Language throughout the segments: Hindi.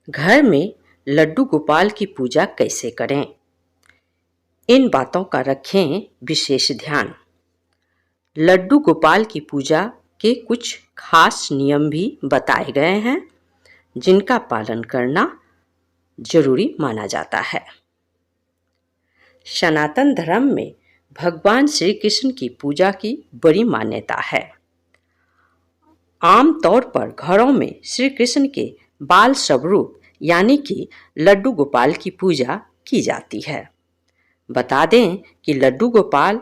घर में लड्डू गोपाल की पूजा कैसे करें? इन बातों का रखें विशेष ध्यान। लड्डू गोपाल की पूजा के कुछ खास नियम भी बताए गए हैं जिनका पालन करना जरूरी माना जाता है। सनातन धर्म में भगवान श्री कृष्ण की पूजा की बड़ी मान्यता है। आम तौर पर घरों में श्री कृष्ण के बाल स्वरूप यानी कि लड्डू गोपाल की पूजा की जाती है। बता दें कि लड्डू गोपाल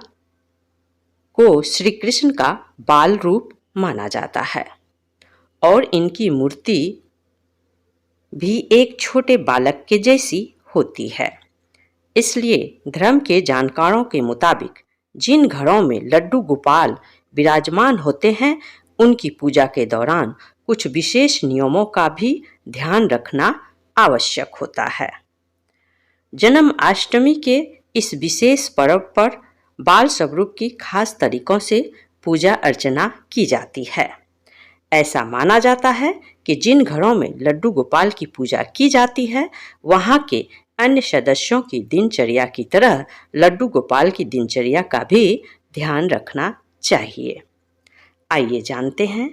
को श्री कृष्ण का बाल रूप माना जाता है और इनकी मूर्ति भी एक छोटे बालक के जैसी होती है। इसलिए धर्म के जानकारों के मुताबिक जिन घरों में लड्डू गोपाल विराजमान होते हैं उनकी पूजा के दौरान कुछ विशेष नियमों का भी ध्यान रखना आवश्यक होता है। जन्माष्टमी के इस विशेष पर्व पर बाल स्वरूप की खास तरीकों से पूजा अर्चना की जाती है। ऐसा माना जाता है कि जिन घरों में लड्डू गोपाल की पूजा की जाती है वहाँ के अन्य सदस्यों की दिनचर्या की तरह लड्डू गोपाल की दिनचर्या का भी ध्यान रखना चाहिए। आइए जानते हैं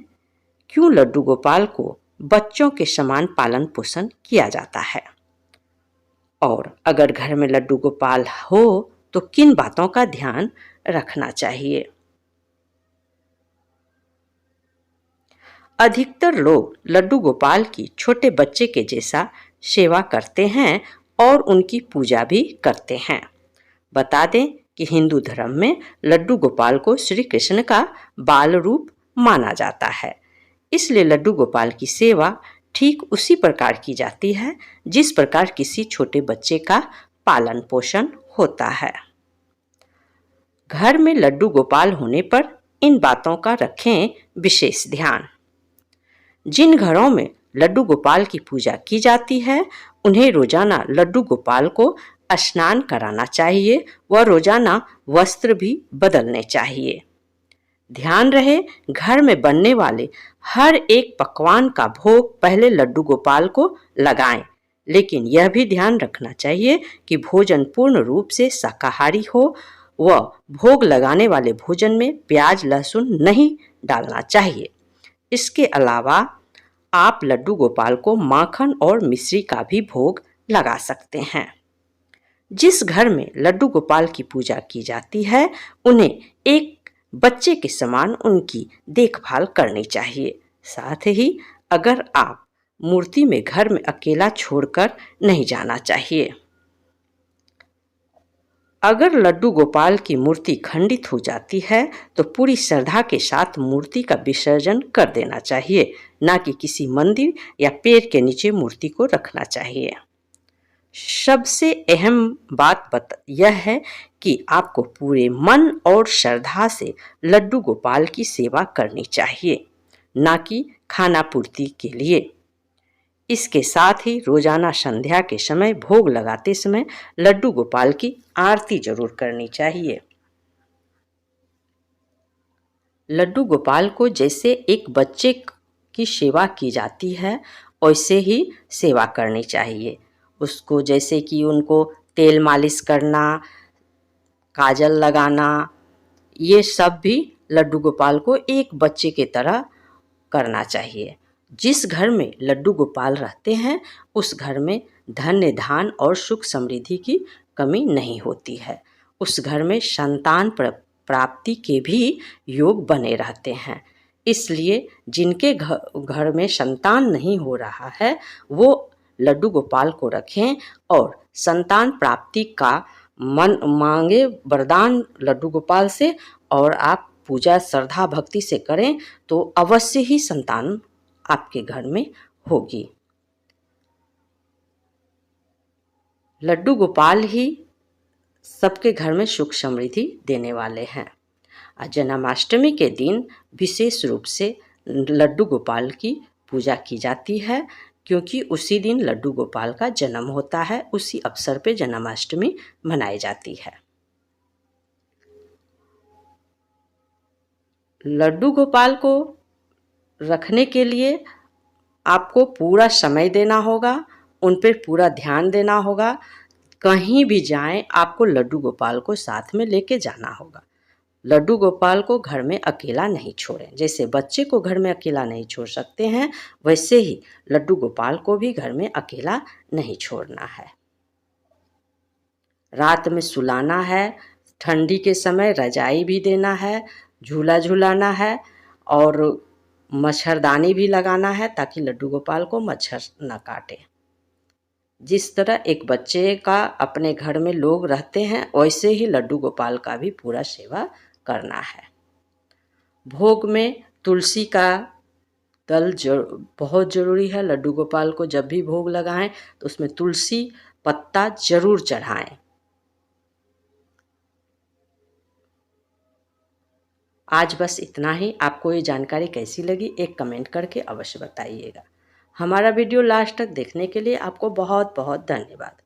क्यों लड्डू गोपाल को बच्चों के समान पालन पोषण किया जाता है और अगर घर में लड्डू गोपाल हो तो किन बातों का ध्यान रखना चाहिए। अधिकतर लोग लड्डू गोपाल की छोटे बच्चे के जैसा सेवा करते हैं और उनकी पूजा भी करते हैं। बता दें कि हिंदू धर्म में लड्डू गोपाल को श्री कृष्ण का बाल रूप माना जाता है। इसलिए लड्डू गोपाल की सेवा ठीक उसी प्रकार की जाती है जिस प्रकार किसी छोटे बच्चे का पालन पोषण होता है। घर में लड्डू गोपाल होने पर इन बातों का रखें विशेष ध्यान। जिन घरों में लड्डू गोपाल की पूजा की जाती है उन्हें रोजाना लड्डू गोपाल को स्नान कराना चाहिए व रोजाना वस्त्र भी बदलने चाहिए। ध्यान रहे घर में बनने वाले हर एक पकवान का भोग पहले लड्डू गोपाल को लगाएं, लेकिन यह भी ध्यान रखना चाहिए कि भोजन पूर्ण रूप से शाकाहारी हो व भोग लगाने वाले भोजन में प्याज लहसुन नहीं डालना चाहिए। इसके अलावा आप लड्डू गोपाल को माखन और मिश्री का भी भोग लगा सकते हैं। जिस घर में लड्डू गोपाल की पूजा की जाती है उन्हें एक बच्चे के समान उनकी देखभाल करनी चाहिए। साथ ही अगर आप मूर्ति में घर में अकेला छोड़कर नहीं जाना चाहिए। अगर लड्डू गोपाल की मूर्ति खंडित हो जाती है तो पूरी श्रद्धा के साथ मूर्ति का विसर्जन कर देना चाहिए, ना कि किसी मंदिर या पेड़ के नीचे मूर्ति को रखना चाहिए। सबसे अहम बात यह है कि आपको पूरे मन और श्रद्धा से लड्डू गोपाल की सेवा करनी चाहिए, ना कि खाना पूर्ति के लिए। इसके साथ ही रोजाना संध्या के समय भोग लगाते समय लड्डू गोपाल की आरती जरूर करनी चाहिए। लड्डू गोपाल को जैसे एक बच्चे की सेवा की जाती है वैसे ही सेवा करनी चाहिए। उसको जैसे कि उनको तेल मालिश करना, काजल लगाना, ये सब भी लड्डू गोपाल को एक बच्चे की तरह करना चाहिए। जिस घर में लड्डू गोपाल रहते हैं उस घर में धन्य धान और सुख समृद्धि की कमी नहीं होती है। उस घर में संतान प्राप्ति के भी योग बने रहते हैं। इसलिए जिनके घर में संतान नहीं हो रहा है वो लड्डू गोपाल को रखें और संतान प्राप्ति का मन मांगे वरदान लड्डू गोपाल से और आप पूजा श्रद्धा भक्ति से करें तो अवश्य ही संतान आपके घर में होगी। लड्डू गोपाल ही सबके घर में सुख समृद्धि देने वाले हैं। जन्माष्टमी के दिन विशेष रूप से लड्डू गोपाल की पूजा की जाती है क्योंकि उसी दिन लड्डू गोपाल का जन्म होता है। उसी अवसर पे जन्माष्टमी मनाई जाती है। लड्डू गोपाल को रखने के लिए आपको पूरा समय देना होगा उन पर पूरा ध्यान देना होगा। कहीं भी जाएं आपको लड्डू गोपाल को साथ में लेके जाना होगा। लड्डू गोपाल को घर में अकेला नहीं छोड़ें। जैसे बच्चे को घर में अकेला नहीं छोड़ सकते हैं, वैसे ही लड्डू गोपाल को भी घर में अकेला नहीं छोड़ना है। रात में सुलाना है, ठंडी के समय रजाई भी देना है, झूला झुलाना है और मच्छरदानी भी लगाना है ताकि लड्डू गोपाल को मच्छर न काटे। जिस तरह एक बच्चे का अपने घर में लोग रहते हैं, वैसे ही लड्डू गोपाल का भी पूरा सेवा करना है। भोग में तुलसी का दल बहुत ज़रूरी है। लड्डू गोपाल को जब भी भोग लगाएं तो उसमें तुलसी पत्ता जरूर चढ़ाएं। आज बस इतना ही। आपको ये जानकारी कैसी लगी एक कमेंट करके अवश्य बताइएगा। हमारा वीडियो लास्ट तक देखने के लिए आपको बहुत बहुत धन्यवाद।